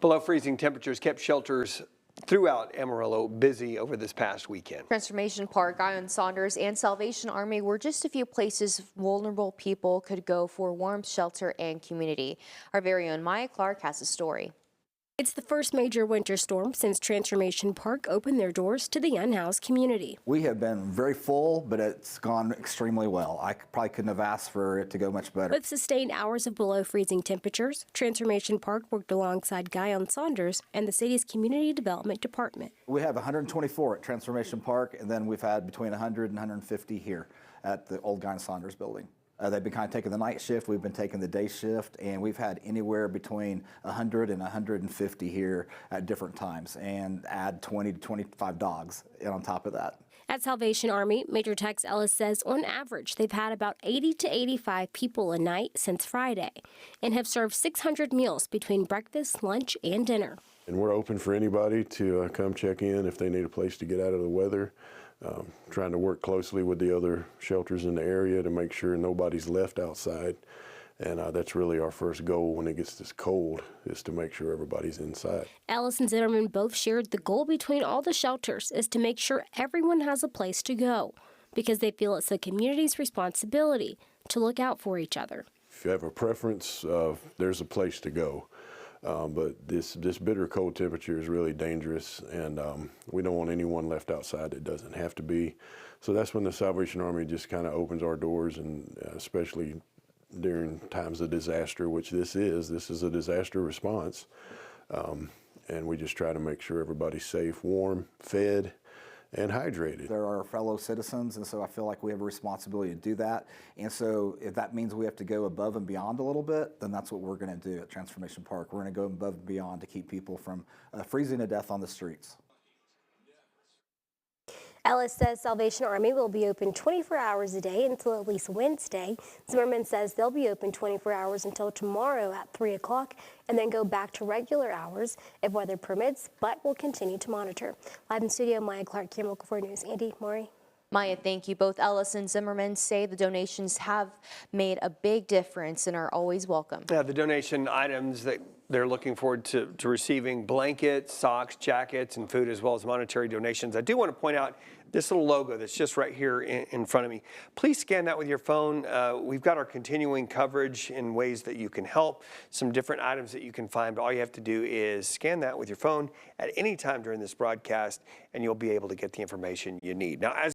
Below freezing temperatures kept shelters throughout Amarillo busy over this past weekend. Transformation Park, Ion Saunders, and Salvation Army were just a few places vulnerable people could go for warmth, shelter, and community. Our very own Maya Clark has a story. It's the first major winter storm since Transformation Park opened their doors to the unhoused community. We have been very full, but it's gone extremely well. I probably couldn't have asked for it to go much better. With sustained hours of below freezing temperatures, Transformation Park worked alongside Ion Saunders and the city's Community Development Department. We have 124 at Transformation Park, and then we've had between 100 and 150 here at the old Ion Saunders building. They've been kind of taking the night shift, we've been taking the day shift, and we've had anywhere between 100 and 150 here at different times, and add 20 to 25 dogs on top of that. At Salvation Army, Major Tex Ellis says on average they've had about 80 to 85 people a night since Friday and have served 600 meals between breakfast, lunch, and dinner. And we're open for anybody to come check in if they need a place to get out of the weather. Trying to work closely with the other shelters in the area to make sure nobody's left outside. And that's really our first goal when it gets this cold, is to make sure everybody's inside. Ellis and Zimmerman both shared the goal between all the shelters is to make sure everyone has a place to go, because they feel it's the community's responsibility to look out for each other. If you have a preference, there's a place to go. But this bitter cold temperature is really dangerous, and we don't want anyone left outside that doesn't have to be. So that's when the Salvation Army just kind of opens our doors, and especially during times of disaster, which this is a disaster response. And we just try to make sure everybody's safe, warm, fed, and hydrated. They're our fellow citizens, and so I feel like we have a responsibility to do that. And so if that means we have to go above and beyond a little bit, then that's what we're going to do at Transformation Park. We're going to go above and beyond to keep people from freezing to death on the streets. Ellis says Salvation Army will be open 24 hours a day until at least Wednesday. Zimmerman says they'll be open 24 hours until tomorrow at 3 o'clock and then go back to regular hours if weather permits, but will continue to monitor. Live in studio, Maya Clark, Camera 4 News. Andy, Maury. Maya, thank you. Both Ellis and Zimmerman say the donations have made a big difference and are always welcome. Yeah, the donation items that they're looking forward to receiving: blankets, socks, jackets, and food, as well as monetary donations. I do want to point out this little logo that's just right here in front of me. Please scan that with your phone. We've got our continuing coverage in ways that you can help, some different items that you can find, but all you have to do is scan that with your phone at any time during this broadcast, and you'll be able to get the information you need. Now, as